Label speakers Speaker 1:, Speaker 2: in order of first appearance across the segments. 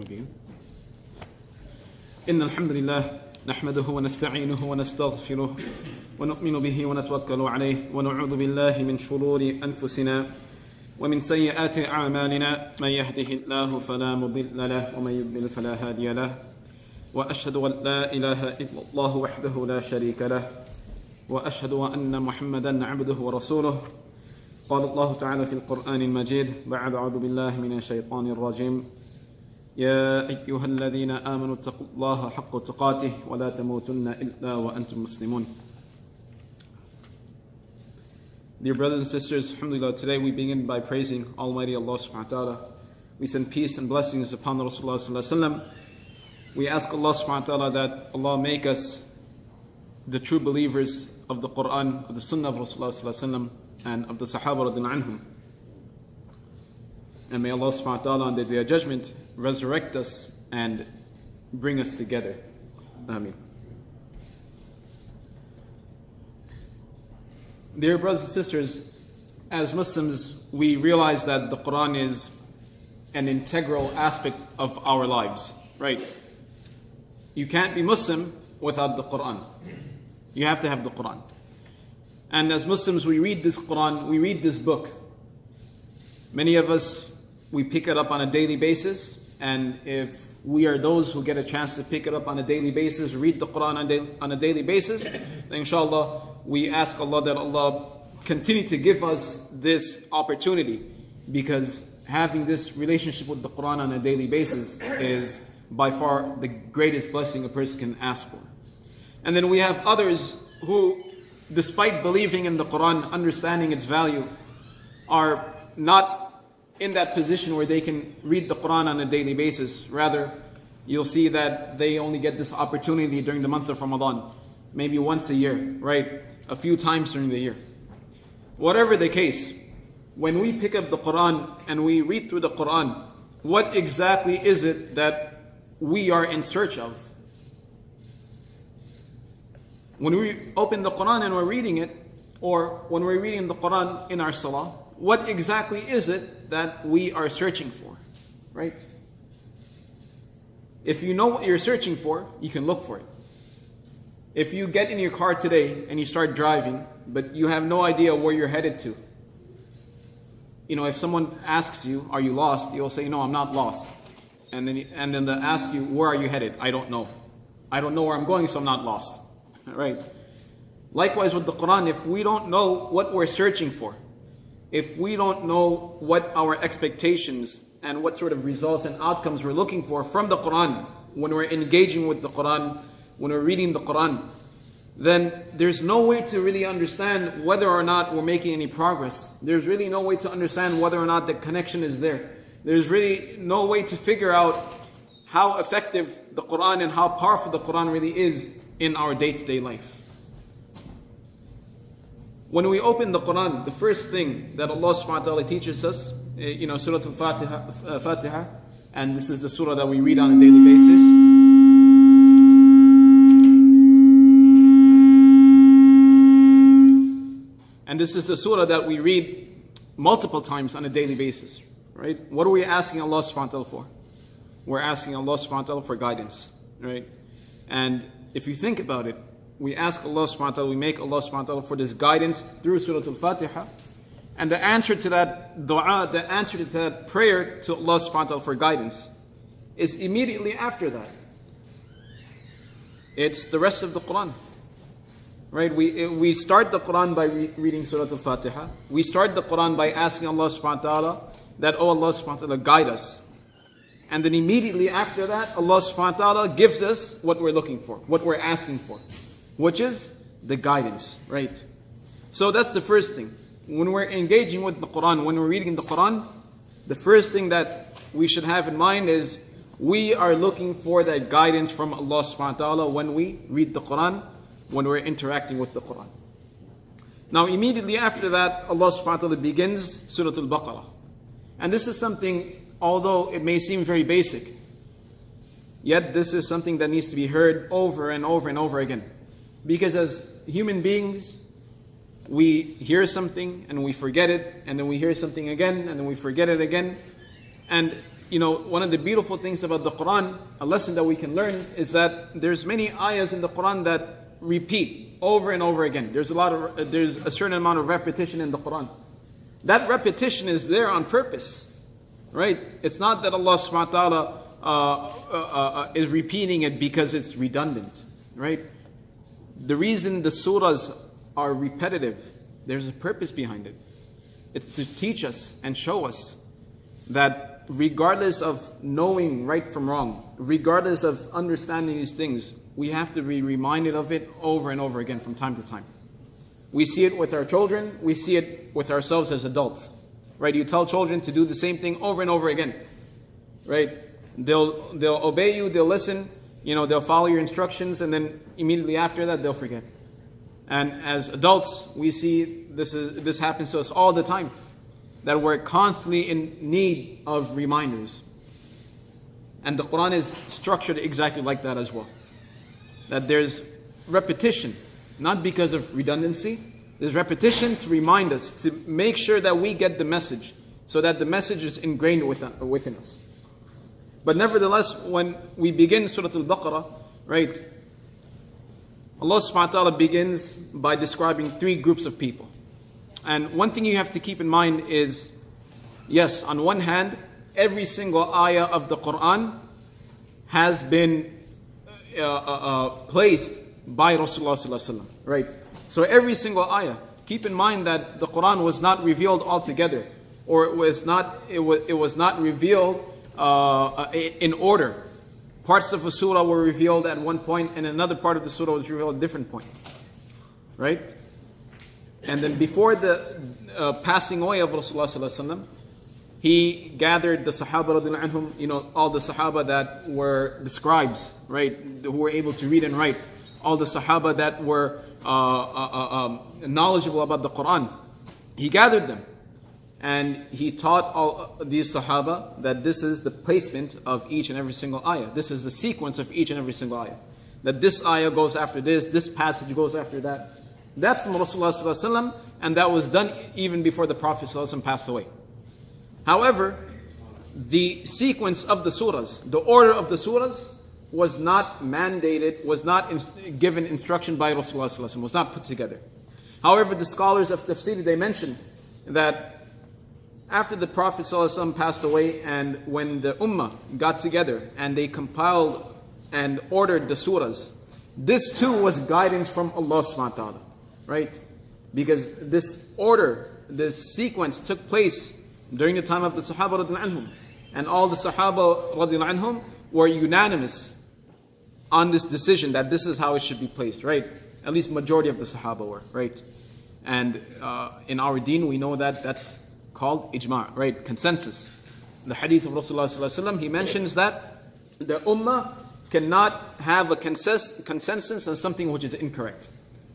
Speaker 1: begin. إن الحمد لله نحمده ونستعينه ونستغفره ونؤمن به ونتوكل عليه ونعوذ بالله من شرور أنفسنا ومن سيئات أعمالنا من يهده الله فلا مضل له ومن يضلل فلا هادي له وأشهد أن لا إله إلا الله وحده لا شريك له وأشهد أن محمدا عبده ورسوله. قال الله تعالى في القرآن المجيد بعد أعوذ بالله من الشيطان الرجيم يا أيها الذين آمنوا اتقوا الله حق تقاته ولا تموتن إلا وأنتم مسلمون. Dear brothers and sisters, alhamdulillah, today we begin by praising Almighty Allah subhanahu wa ta'ala. We send peace and blessings upon Rasulullah sallallahu alaihi wasallam. We ask Allah subhanahu wa ta'ala that Allah make us the true believers of the Quran, of the Sunnah of Rasulullah sallallahu alaihi wasallam, and of the Sahaba radhiyallahu anhum. And may Allah subhanahu wa ta'ala on the Day of Judgment resurrect us and bring us together. Ameen. Dear brothers and sisters, as Muslims, we realize that the Quran is an integral aspect of our lives, right? You can't be Muslim without the Quran. You have to have the Quran. And as Muslims, we read this Quran, we read this book. Many of us, we pick it up on a daily basis, and if we are those who get a chance to pick it up on a daily basis, read the Quran on a daily basis, then inshallah, we ask Allah that Allah continue to give us this opportunity, because having this relationship with the Quran on a daily basis is by far the greatest blessing a person can ask for. And then we have others who, despite believing in the Quran, understanding its value, are not in that position where they can read the Quran on a daily basis. Rather, you'll see that they only get this opportunity during the month of Ramadan, maybe once a year, right? A few times during the year. Whatever the case, when we pick up the Quran and we read through the Quran, what exactly is it that we are in search of? When we open the Quran and we're reading it, or when we're reading the Quran in our salah, what exactly is it that we are searching for, right? If you know what you're searching for, you can look for it. If you get in your car today and you start driving, but you have no idea where you're headed to, if someone asks you, are you lost? You'll say, no, I'm not lost. And then they'll ask you, where are you headed? I don't know. I don't know where I'm going, so I'm not lost. Right? Likewise with the Quran, if we don't know what we're searching for, if we don't know what our expectations and what sort of results and outcomes we're looking for from the Quran, when we're engaging with the Quran, when we're reading the Quran, then there's no way to really understand whether or not we're making any progress. There's really no way to understand whether or not the connection is there. There's really no way to figure out how effective the Quran and how powerful the Quran really is in our day-to-day life. When we open the Quran, the first thing that Allah subhanahu wa ta'ala teaches us, Surah Al-Fatiha, and this is the surah that we read on a daily basis. And this is the surah that we read multiple times on a daily basis, right? What are we asking Allah subhanahu wa ta'ala for? We're asking Allah subhanahu wa ta'ala for guidance, right? And if you think about it, we ask Allah subhanahu wa ta'ala, we make Allah subhanahu wa ta'ala for this guidance through Surah Al-Fatiha. And the answer to that dua, the answer to that prayer to Allah subhanahu wa ta'ala for guidance is immediately after that. It's the rest of the Quran. Right? We start the Quran by reading Surah Al-Fatiha. We start the Quran by asking Allah subhanahu wa ta'ala that, oh Allah subhanahu wa ta'ala, guide us. And then immediately after that, Allah subhanahu wa ta'ala gives us what we're looking for, what we're asking for, which is the guidance, right? So that's the first thing. When we're engaging with the Quran, when we're reading the Quran, the first thing that we should have in mind is we are looking for that guidance from Allah subhanahu wa ta'ala when we read the Quran, when we're interacting with the Quran. Now immediately after that, Allah subhanahu wa ta'ala begins Surah Al-Baqarah. And this is something, although it may seem very basic, yet this is something that needs to be heard over and over and over again. Because as human beings, we hear something and we forget it, and then we hear something again and then we forget it again. And one of the beautiful things about the Quran, a lesson that we can learn, is that there's many ayahs in the Quran that repeat over and over again. There's a certain amount of repetition in the Quran. That repetition is there on purpose, right? It's not that Allah subhanahu wa ta'ala is repeating it because it's redundant, right? The reason the surahs are repetitive, there's a purpose behind it. It's to teach us and show us that regardless of knowing right from wrong, regardless of understanding these things, we have to be reminded of it over and over again from time to time. We see it with our children, we see it with ourselves as adults, right? You tell children to do the same thing over and over again, right? They'll obey you, they'll listen, they'll follow your instructions, and then immediately after that they'll forget. And as adults, we see this happens to us all the time, that we're constantly in need of reminders. And the Quran is structured exactly like that as well. That there's repetition, not because of redundancy. There's repetition to remind us, to make sure that we get the message, so that the message is ingrained within us. But nevertheless, when we begin Surah Al-Baqarah, right, Allah subhanahu wa ta'ala begins by describing three groups of people. And one thing you have to keep in mind is, yes, on one hand, every single ayah of the Quran has been placed by Rasulullah sallallahu alaihi wasallam, right? So every single ayah, keep in mind that the Quran was not revealed altogether, or it was not revealed in order. Parts of a surah were revealed at one point, and another part of the surah was revealed at a different point, right? And then before the passing away of Rasulullah sallallahu alaihi wasallam, he gathered the Sahaba radiallahu anhum, all the Sahaba that were the scribes, right, who were able to read and write, all the Sahaba that were knowledgeable about the Quran. He gathered them, and he taught all these Sahaba that this is the placement of each and every single ayah. This is the sequence of each and every single ayah. That this ayah goes after this passage goes after that. That's from Rasulullah sallallahu alaihi wasallam, and that was done even before the Prophet sallallahu alaihi wasallam passed away. However, the sequence of the surahs, the order of the surahs, was not mandated, was not given instruction by Rasulullah sallallahu alaihi wasallam, was not put together. However, the scholars of tafsir, they mention that after the Prophet ﷺ passed away, and when the Ummah got together and they compiled and ordered the surahs, this too was guidance from Allah subhanahu wa ta'ala, right? Because this order, this sequence took place during the time of the Sahaba radiallahu anhum, and all the Sahaba radiallahu anhum were unanimous on this decision that this is how it should be placed, right? At least majority of the Sahaba were, right? And in our deen we know that that's called ijma', right? Consensus. The hadith of Rasulullah sallallahu alaihi wasallam, he mentions that the ummah cannot have a consensus on something which is incorrect,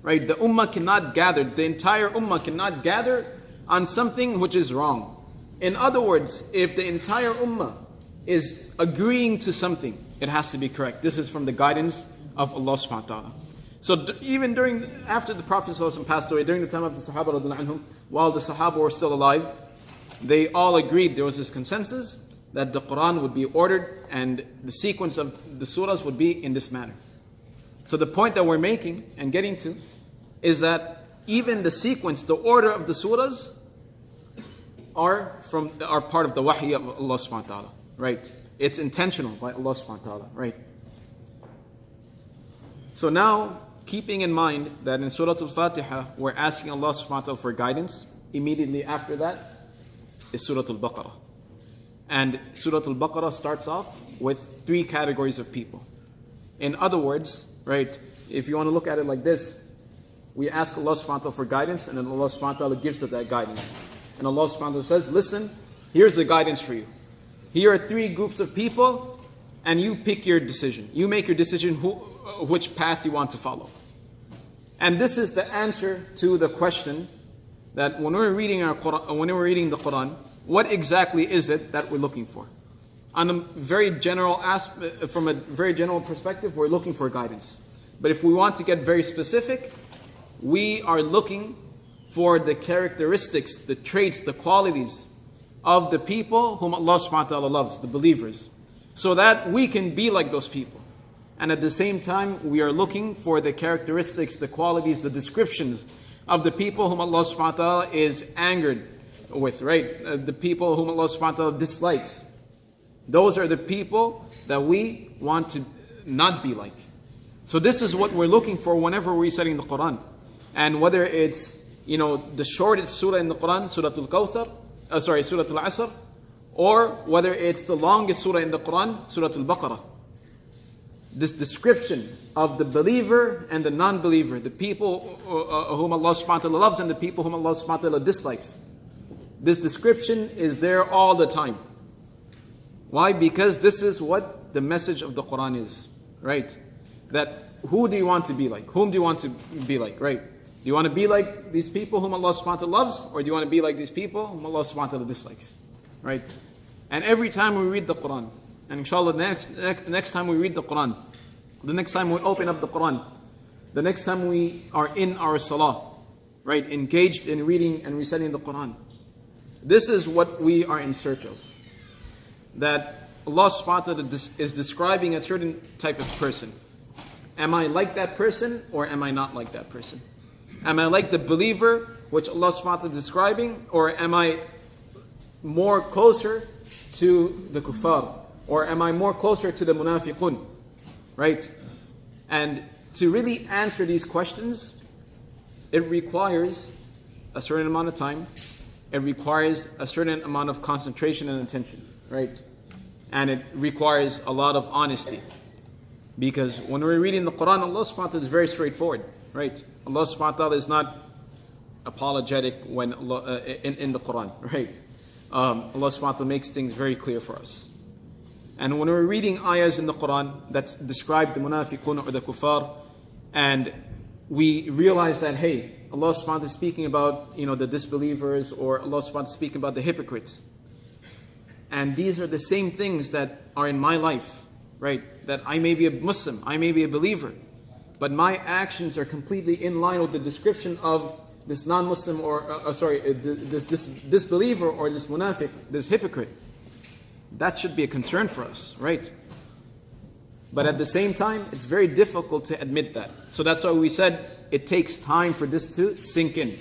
Speaker 1: right? The ummah cannot gather, the entire ummah cannot gather on something which is wrong. In other words, if the entire ummah is agreeing to something, it has to be correct. This is from the guidance of Allah subhanahu wa ta'ala. So even after the Prophet sallallahu alaihi wasallam passed away, during the time of the Sahaba radiallahu anhum, while the Sahaba were still alive, they all agreed, there was this consensus that the Quran would be ordered and the sequence of the surahs would be in this manner. So the point that we're making and getting to is that even the sequence, the order of the surahs are part of the wahy of Allah subhanahu wa ta'ala, right? It's intentional by Allah subhanahu wa ta'ala, right? So now, keeping in mind that in Surah Al-Fatiha, we're asking Allah subhanahu wa ta'ala for guidance, immediately after that is Surah Al-Baqarah. And Surah Al-Baqarah starts off with three categories of people. In other words, right, if you want to look at it like this, we ask Allah subhanahu wa ta'ala for guidance, and then Allah subhanahu wa ta'ala gives us that guidance. And Allah subhanahu wa ta'ala says, listen, here's the guidance for you. Here are three groups of people, and you pick your decision. You make your decision which path you want to follow. And this is the answer to the question that when we're reading the Quran, what exactly is it that we're looking for? On a very general aspect, from a very general perspective, we're looking for guidance. But if we want to get very specific, we are looking for the characteristics, the traits, the qualities of the people whom Allah subhanahu wa ta'ala loves, the believers, so that we can be like those people. And at the same time, we are looking for the characteristics, the qualities, the descriptions of the people whom Allah subhanahu wa ta'ala is angered with, right? The people whom Allah subhanahu wa ta'ala dislikes. Those are the people that we want to not be like. So this is what we're looking for whenever we're reciting the Quran. And whether it's, the shortest surah in the Quran, Surah Al-Kawthar, Surah Al-Asr, or whether it's the longest surah in the Quran, Surah Al-Baqarah. This description of the believer and the non-believer, the people whom Allah subhanahu wa ta'ala loves and the people whom Allah subhanahu wa ta'ala dislikes. This description is there all the time. Why? Because this is what the message of the Quran is, right? That who do you want to be like? Whom do you want to be like, right? Do you want to be like these people whom Allah subhanahu wa ta'ala loves, or do you want to be like these people whom Allah subhanahu wa ta'ala dislikes, right? And every time we read the Quran, and inshallah next time we read the Quran, the next time we open up the Quran, the next time we are in our salah, right, engaged in reading and reciting the Quran, this is what we are in search of. That Allah subhanahu wa ta'ala is describing a certain type of person. Am I like that person, or am I not like that person? Am I like the believer, which Allah subhanahu wa ta'ala is describing, or am I more closer to the kuffar? Or am I more closer to the munafiqun? Right? And to really answer these questions, it requires a certain amount of time. It requires a certain amount of concentration and attention. Right? And it requires a lot of honesty. Because when we're reading the Quran, Allah subhanahu wa ta'ala is very straightforward. Right? Allah subhanahu wa ta'ala is not apologetic when in the Quran. Right? Allah subhanahu wa ta'ala makes things very clear for us. And when we're reading ayahs in the Quran that describe the munafiqun or the kuffar, and we realize that, hey, Allah subhanahu wa ta'ala is speaking about, the disbelievers, or Allah subhanahu wa ta'ala is speaking about the hypocrites. And these are the same things that are in my life, right? That I may be a Muslim, I may be a believer, but my actions are completely in line with the description of this non-Muslim, or this disbeliever, or this munafiq, this hypocrite. That should be a concern for us, right? But at the same time, it's very difficult to admit that. So that's why we said it takes time for this to sink in.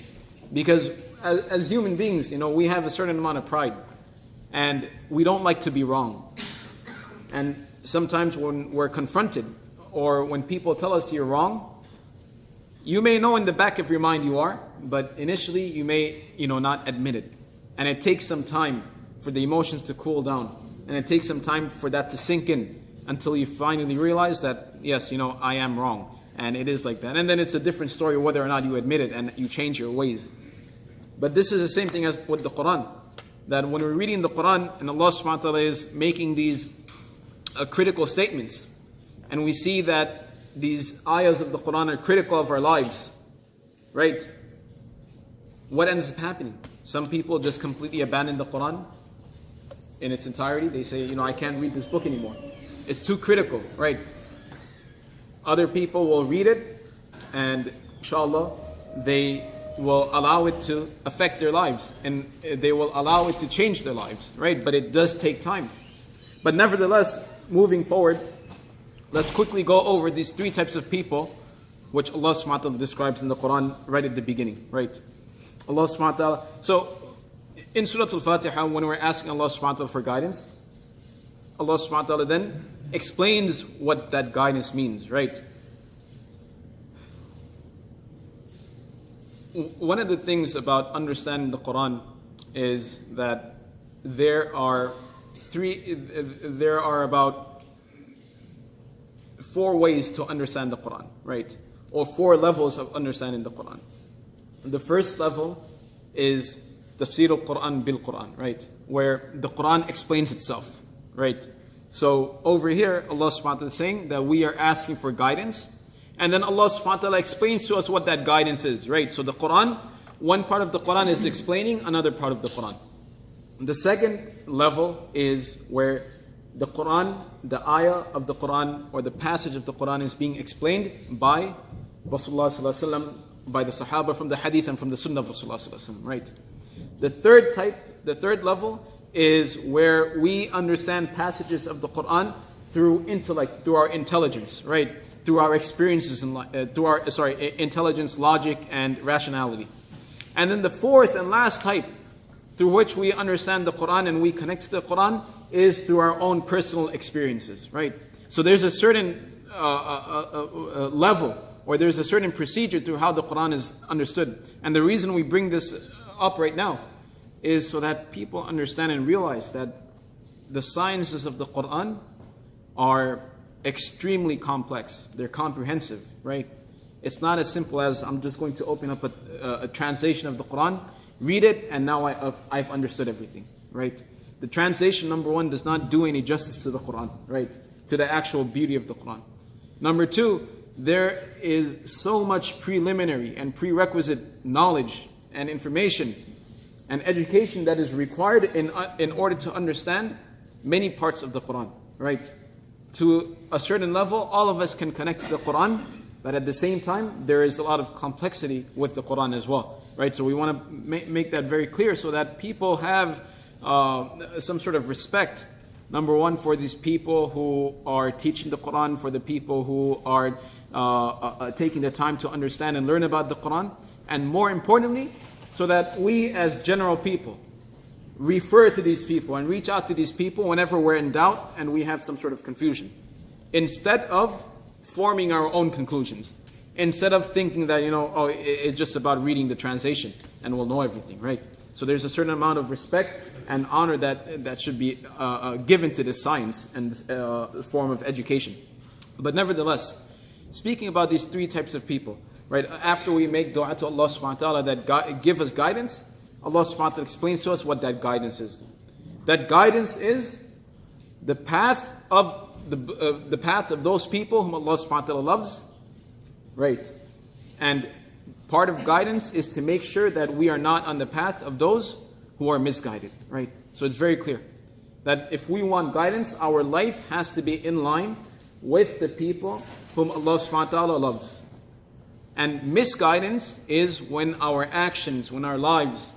Speaker 1: Because as human beings, we have a certain amount of pride. And we don't like to be wrong. And sometimes when we're confronted, or when people tell us you're wrong, you may know in the back of your mind you are, but initially you may, not admit it. And it takes some time for the emotions to cool down. And it takes some time for that to sink in until you finally realize that, yes, I am wrong. And it is like that. And then it's a different story whether or not you admit it and you change your ways. But this is the same thing as with the Quran. That when we're reading the Quran and Allah subhanahu wa ta'ala is making these critical statements, and we see that these ayahs of the Quran are critical of our lives, right? What ends up happening? Some people just completely abandon the Quran in its entirety. They say, I can't read this book anymore. It's too critical, right? Other people will read it, and inshallah, they will allow it to affect their lives, and they will allow it to change their lives, right? But it does take time. But nevertheless, moving forward, let's quickly go over these three types of people which Allah subhanahu wa ta'ala describes in the Quran right at the beginning, right? Allah subhanahu wa ta'ala. So, in Surah Al-Fatiha, when we're asking Allah subhanahu wa ta'ala for guidance, Allah subhanahu wa ta'ala then explains what that guidance means, right? One of the things about understanding the Quran is that there are about 4 ways to understand the Quran, right? Or 4 levels of understanding the Quran. The first level is Tafsir al-Quran bil-Quran, right? Where the Quran explains itself, right? So over here, Allah subhanahu wa ta'ala is saying that we are asking for guidance. And then Allah subhanahu wa ta'ala explains to us what that guidance is, right? So the Quran, one part of the Quran is explaining another part of the Quran. The second level is where the Quran, the ayah of the Quran, or the passage of the Quran is being explained by Rasulullah sallallahu alaihi wasallam, by the Sahaba from the Hadith and from the Sunnah of Rasulullah sallallahu alaihi wasallam, right? The third level is where we understand passages of the Quran through intellect, through our intelligence, right? Through our experiences, through our intelligence, logic, and rationality. And then the fourth and last type through which we understand the Quran and we connect to the Quran is through our own personal experiences, right? So there's a certain level, or there's a certain procedure through how the Quran is understood. And the reason we bring this up right now is so that people understand and realize that the sciences of the Quran are extremely complex. They're comprehensive, right? It's not as simple as I'm just going to open up a translation of the Quran, read it, and now I've understood everything, right? The translation, number one, does not do any justice to the Quran, right? To the actual beauty of the Quran. Number two, there is so much preliminary and prerequisite knowledge and information and education that is required in order to understand many parts of the Quran, right? To a certain level, all of us can connect to the Quran, but at the same time, there is a lot of complexity with the Quran as well, right? So we want to make that very clear so that people have some sort of respect. Number one, for these people who are teaching the Quran, for the people who are taking the time to understand and learn about the Quran, and more importantly, so that we as general people refer to these people and reach out to these people whenever we're in doubt and we have some sort of confusion, instead of forming our own conclusions, instead of thinking that, oh, it's just about reading the translation and we'll know everything, right? So there's a certain amount of respect and honor that should be given to this science and form of education. But nevertheless, speaking about these three types of people, right? After we make dua to Allah subhanahu wa ta'ala that give us guidance, Allah subhanahu wa ta'ala explains to us what that guidance is. That guidance is the path of the path of those people whom Allah subhanahu wa ta'ala loves, right? And part of guidance is to make sure that we are not on the path of those who are misguided, right? So it's very clear that if we want guidance, our life has to be in line with the people whom Allah subhanahu wa ta'ala loves. And misguidance is when our actions, when our lives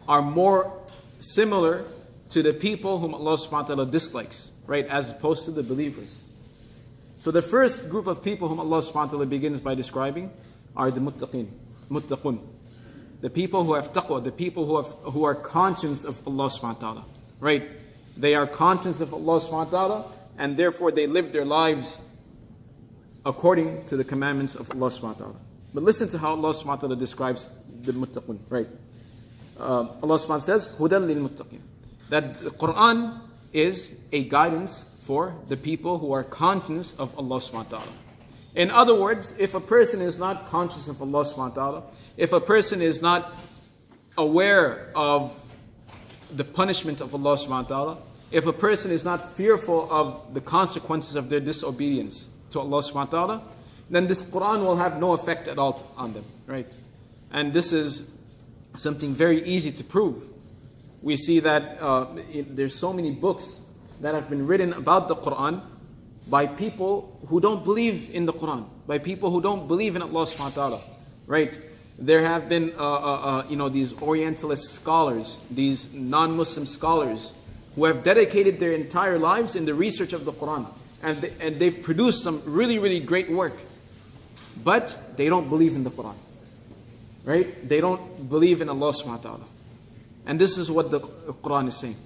Speaker 1: are more similar to the people whom Allah subhanahu wa ta'ala dislikes, right? As opposed to the believers. So the first group of people whom Allah subhanahu wa ta'ala begins by describing are the muttaqun. The people who have taqwa, the people who are conscious of Allah subhanahu wa ta'ala, right? They are conscious of Allah subhanahu wa ta'ala, and therefore they live their lives according to the commandments of Allah subhanahu wa ta'ala. But listen to how Allah subhanahu wa ta'ala describes the muttaqun, right? Allah subhanahu wa ta'ala says, Hudan lil muttaqin. That the Quran is a guidance for the people who are conscious of Allah subhanahu wa ta'ala. In other words, if a person is not conscious of Allah subhanahu wa ta'ala, if a person is not aware of the punishment of Allah subhanahu wa ta'ala, if a person is not fearful of the consequences of their disobedience to Allah subhanahu wa ta'ala, then this Quran will have no effect at all on them, right? And this is something very easy to prove. We see that there's so many books that have been written about the Quran by people who don't believe in the Quran, by people who don't believe in Allah subhanahu wa ta'ala, right? There have been, these Orientalist scholars, these non-Muslim scholars, who have dedicated their entire lives in the research of the Quran, and they've produced some really, really great work, but they don't believe in the Quran, right? They don't believe in Allah subhanahu wa ta'ala. And this is what the Quran is saying,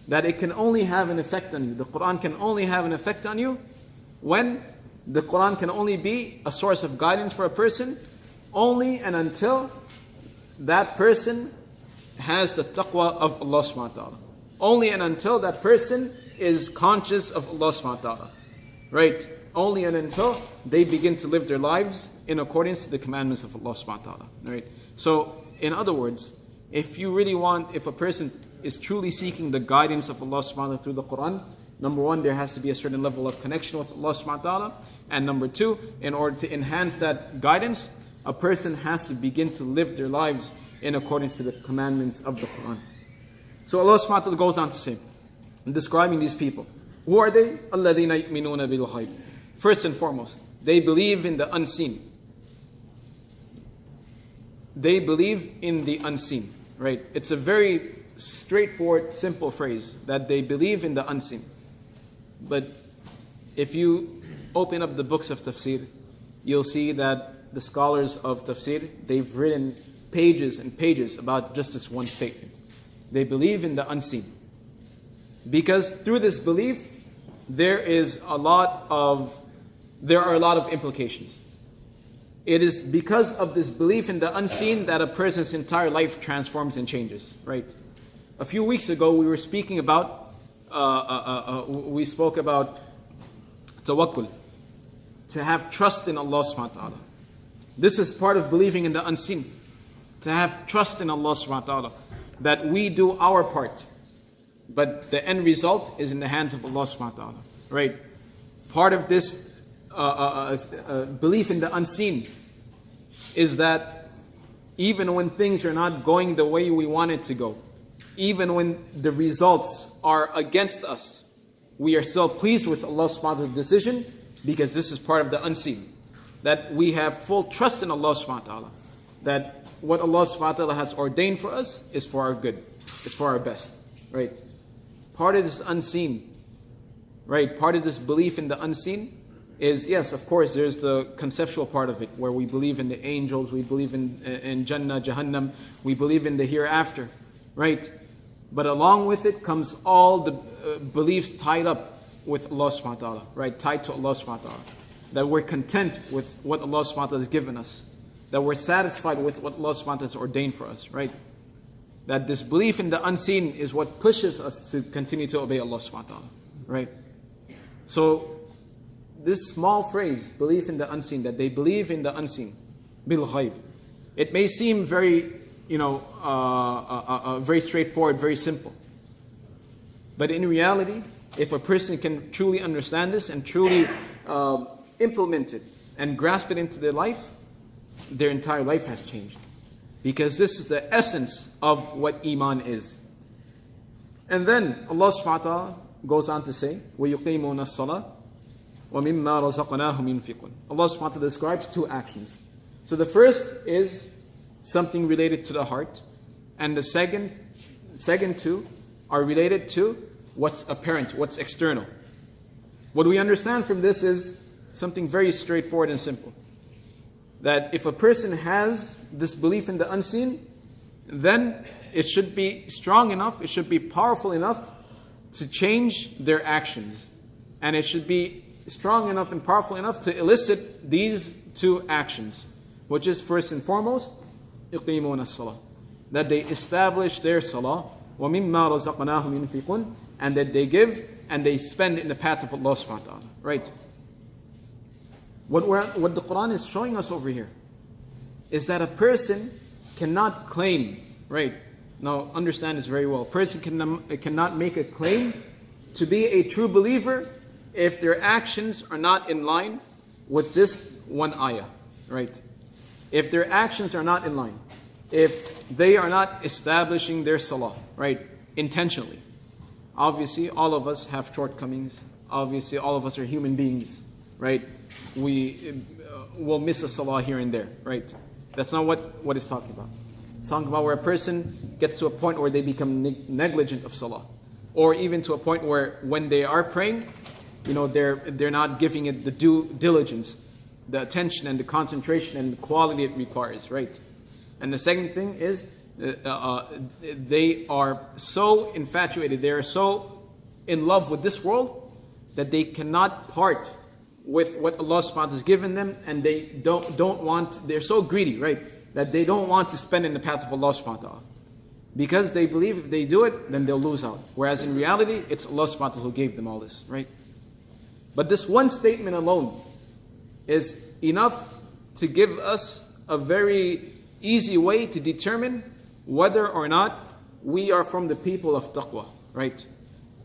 Speaker 1: that it can only have an effect on you. The Quran can only have an effect on you when the Quran can only be a source of guidance for a person only and until that person has the taqwa of Allah subhanahu wa ta'ala. Only and until that person is conscious of Allah subhanahu wa ta'ala, right? Only and until they begin to live their lives in accordance to the commandments of Allah subhanahu wa ta'ala, right? So, in other words, if a person is truly seeking the guidance of Allah subhanahu wa ta'ala through the Quran, number one, there has to be a certain level of connection with Allah subhanahu wa ta'ala. And number two, in order to enhance that guidance, a person has to begin to live their lives in accordance to the commandments of the Quran. So Allah subhanahu wa ta'ala goes on to say, in describing these people, who are they? الَّذِينَ يُؤْمِنُونَ بِالْغَيْبِ. First and foremost, they believe in the unseen. They believe in the unseen, right? It's a very straightforward, simple phrase that they believe in the unseen. But if you open up the books of tafsir, you'll see that the scholars of tafsir, they've written pages and pages about just this one statement. They believe in the unseen. Because through this belief, there are a lot of implications. It is because of this belief in the unseen that a person's entire life transforms and changes, right? A few weeks ago, we were speaking about, we spoke about tawakkul, to have trust in Allah subhanahu wa ta'ala. This is part of believing in the unseen, to have trust in Allah subhanahu wa ta'ala, that we do our part, but the end result is in the hands of Allah subhanahu wa ta'ala, right? Part of this belief in the unseen is that even when things are not going the way we want it to go, even when the results are against us, we are still pleased with Allah subhanahu wa ta'ala's decision, because this is part of the unseen. That we have full trust in Allah subhanahu wa ta'ala, that what Allah subhanahu wa ta'ala has ordained for us is for our good, is for our best, right? Part of this unseen, right? Part of this belief in the unseen is, yes, of course, there's the conceptual part of it, where we believe in the angels, we believe in Jannah, Jahannam, we believe in the hereafter, right? But along with it comes all the beliefs tied up with Allah subhanahu wa ta'ala, right? Tied to Allah subhanahu wa ta'ala. That we're content with what Allah subhanahu wa ta'ala has given us. That we're satisfied with what Allah subhanahu wa ta'ala has ordained for us, right? That this belief in the unseen is what pushes us to continue to obey Allah subhanahu wa ta'ala, right? So, this small phrase, belief in the unseen, that they believe in the unseen, bil ghaib, it may seem very, very straightforward, very simple. But in reality, if a person can truly understand this and truly implement it and grasp it into their life, their entire life has changed. Because this is the essence of what Iman is. And then Allah subhanahu wa ta'ala goes on to say, وَيُقِيمُونَ الصَّلَاةِ وَمِمَّا رَزَقْنَاهُمْ يُنْفِقُونَ. Allah subhanahu wa ta'ala describes two actions. So the first is something related to the heart, and the second two are related to what's apparent, what's external. What we understand from this is something very straightforward and simple. That if a person has this belief in the unseen, then it should be strong enough, it should be powerful enough to change their actions. And it should be strong enough and powerful enough to elicit these two actions, which is first and foremost, يُقِيمُونَ الصَّلَاةِ, that they establish their salah, وَمِمَّا رَزَقْنَاهُمْ يُنْفِقُونَ, and that they give and they spend in the path of Allah subhanahu wa ta'ala, right? What the Quran is showing us over here is that a person cannot claim, right? Now understand this very well. A person cannot make a claim to be a true believer if their actions are not in line with this one ayah, right? If their actions are not in line, if they are not establishing their salah, right, intentionally. Obviously, all of us have shortcomings. Obviously, all of us are human beings, right? We will miss a salah here and there, right? That's not what it's talking about. It's talking about where a person gets to a point where they become negligent of salah. Or even to a point where when they are praying, they're not giving it the due diligence, the attention and the concentration and the quality it requires, right? And the second thing is, they are so infatuated, they are so in love with this world that they cannot part with what Allah subhanahu wa ta'ala has given them, and they don't want, they're so greedy, right, that they don't want to spend in the path of Allah subhanahu wa ta'ala. Because they believe if they do it, then they'll lose out. Whereas in reality, it's Allah subhanahu wa ta'ala who gave them all this, right? But this one statement alone is enough to give us a very easy way to determine whether or not we are from the people of taqwa, right?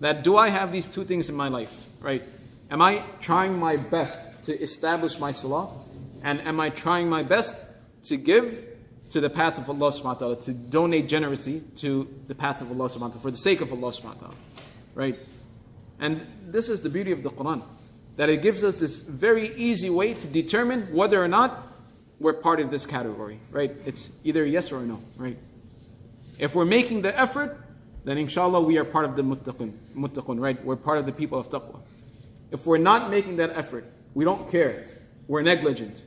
Speaker 1: That do I have these two things in my life, right? Am I trying my best to establish my salah? And am I trying my best to give to the path of Allah subhanahu wa ta'ala, to donate generously to the path of Allah subhanahu wa ta'ala, for the sake of Allah subhanahu wa ta'ala, right? And this is the beauty of the Quran, that it gives us this very easy way to determine whether or not we're part of this category, right? It's either yes or no, right? If we're making the effort, then inshallah we are part of the muttaqun, right? We're part of the people of taqwa. If we're not making that effort, we don't care, we're negligent,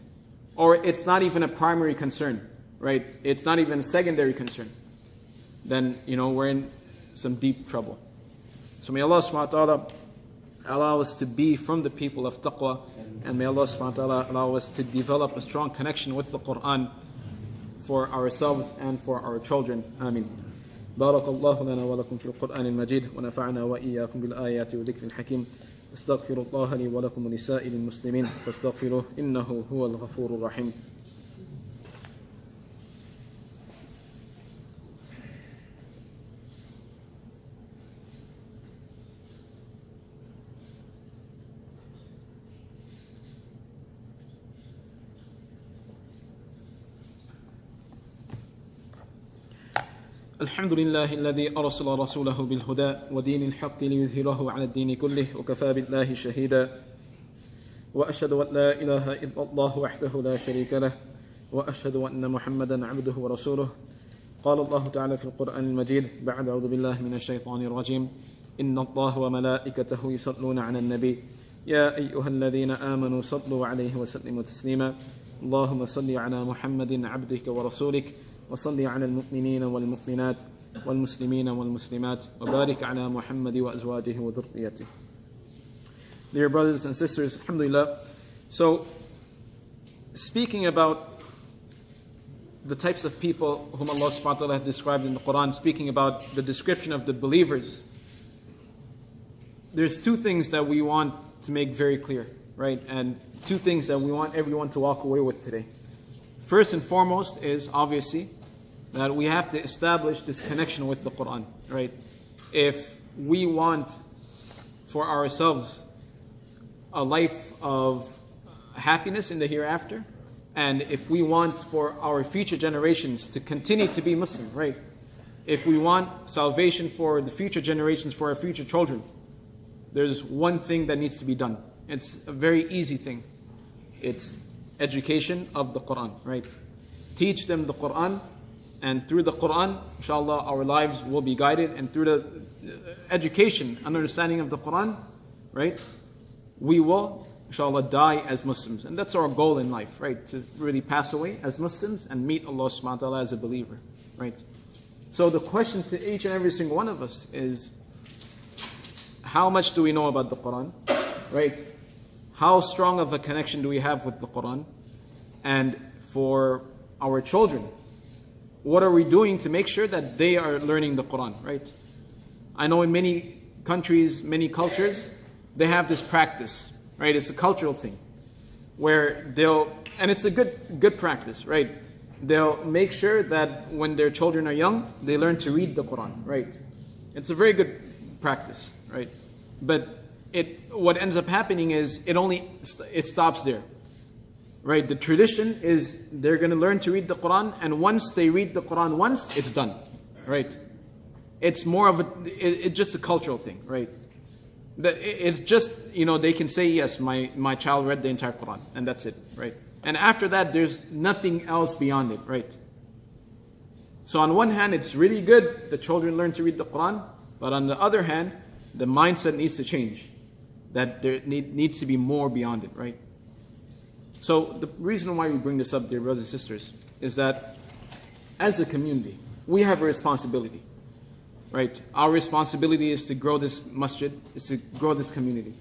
Speaker 1: or it's not even a primary concern, right? It's not even a secondary concern, then we're in some deep trouble. So may Allah subhanahu wa ta'ala allow us to be from the people of taqwa, and may Allah subhanahu wa ta'ala allow us to develop a strong connection with the Quran for ourselves and for our children. Ameen. بارك الله لنا ولكم في القرآن المجيد ونفعنا وإياكم بالآيات وذكر الحكيم استغفر الله لي ولكم ولسائر المسلمين فاستغفروه إنه هو الغفور الرحيم. الحمد لله الذي أرسل رسوله بالهدى ودين الحق ليظهره على الدين كله وكفى بالله شهيدا وأشهد أن لا إله إلا الله وحده لا شريك له وأشهد أن محمدا عبده ورسوله قال الله تعالى في القرآن المجيد بعد أعوذ بالله من الشيطان الرجيم إن الله وملائكته يصلون على النبي يا أيها الذين آمنوا صلوا عليه وسلموا تسليما اللهم صل على محمد عبدك ورسولك وصل على المؤمنين والمؤمنات والمسلمين والمسلمات وبارك على محمد وأزواجه وذريته. Dear brothers and sisters, alhamdulillah. So, speaking about the types of people whom Allah subhanahu wa ta'ala has described in the Quran, speaking about the description of the believers, there's two things that we want to make very clear, right? And two things that we want everyone to walk away with today. First and foremost is obviously that we have to establish this connection with the Quran, right? If we want for ourselves a life of happiness in the hereafter, and if we want for our future generations to continue to be Muslim, right? If we want salvation for the future generations, for our future children, there's one thing that needs to be done. It's a very easy thing. It's education of the Quran, right? Teach them the Quran, and through the Quran, inshallah, our lives will be guided, and through the education and understanding of the Quran, right, we will, inshallah, die as Muslims. And that's our goal in life, right? To really pass away as Muslims and meet Allah subhanahu wa ta'ala as a believer, right? So the question to each and every single one of us is, how much do we know about the Quran, right? How strong of a connection do we have with the Quran? And for our children, what are we doing to make sure that they are learning the Quran, right? I know in many countries, many cultures, they have this practice, right? It's a cultural thing where and it's a good practice, right? They'll make sure that when their children are young, they learn to read the Quran, right? It's a very good practice, right? But what ends up happening is it stops there, right? The tradition is they're going to learn to read the Quran, and once they read the Quran once, it's done, right? It's more of it's just a cultural thing, right? It's just, they can say, yes, my child read the entire Quran, and that's it, right? And after that, there's nothing else beyond it, right? So on one hand, it's really good the children learn to read the Quran, but on the other hand, the mindset needs to change, that there needs to be more beyond it, right? So the reason why we bring this up, dear brothers and sisters, is that as a community, we have a responsibility, right? Our responsibility is to grow this masjid, is to grow this community.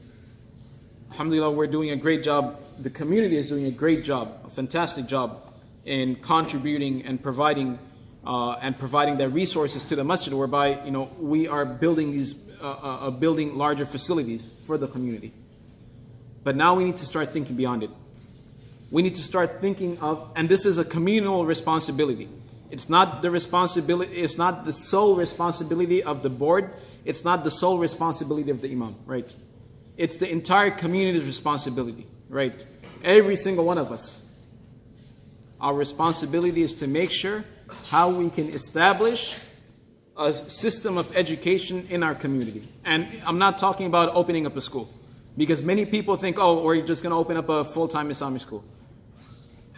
Speaker 1: Alhamdulillah, we're doing a great job. The community is doing a great job, a fantastic job in contributing and providing the resources to the masjid, whereby we are building building larger facilities for the community. But now we need to start thinking beyond it. We need to start thinking of, and this is a communal responsibility. It's not the responsibility. It's not the sole responsibility of the board. It's not the sole responsibility of the imam, right? It's the entire community's responsibility, right? Every single one of us. Our responsibility is to make sure how we can establish a system of education in our community. And I'm not talking about opening up a school, because many people think, oh, we're just going to open up a full-time Islamic school.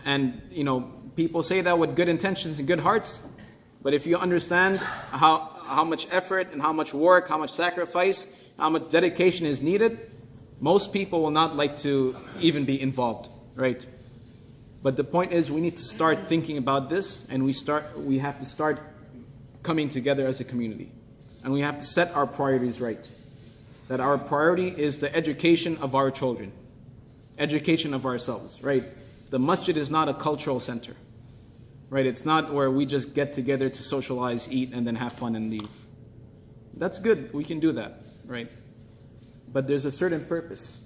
Speaker 1: And, people say that with good intentions and good hearts, but if you understand how how much effort and how much work, how much sacrifice, how much dedication is needed, most people will not like to even be involved, right? But the point is, we need to start thinking about this, and we have to start coming together as a community. And we have to set our priorities right. That our priority is the education of our children, education of ourselves, right? The masjid is not a cultural center, right? It's not where we just get together to socialize, eat, and then have fun and leave. That's good, we can do that, right? But there's a certain purpose.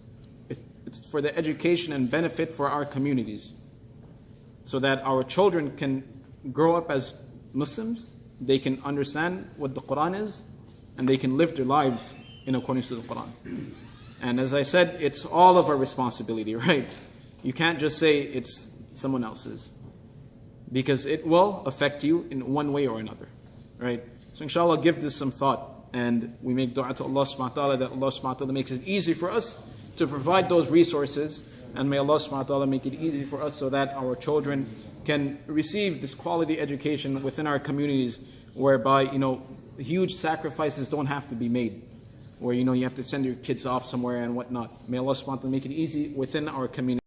Speaker 1: It's for the education and benefit for our communities, so that our children can grow up as Muslims, they can understand what the Quran is, and they can live their lives in accordance to the Quran. And as I said, it's all of our responsibility, right? You can't just say it's someone else's, because it will affect you in one way or another, right? So inshallah, give this some thought, and we make dua to Allah subhanahu wa ta'ala that Allah subhanahu wa ta'ala makes it easy for us to provide those resources, and may Allah subhanahu wa ta'ala make it easy for us so that our children can receive this quality education within our communities, whereby, huge sacrifices don't have to be made, where, you have to send your kids off somewhere and whatnot. May Allah subhanahu wa ta'ala make it easy within our community.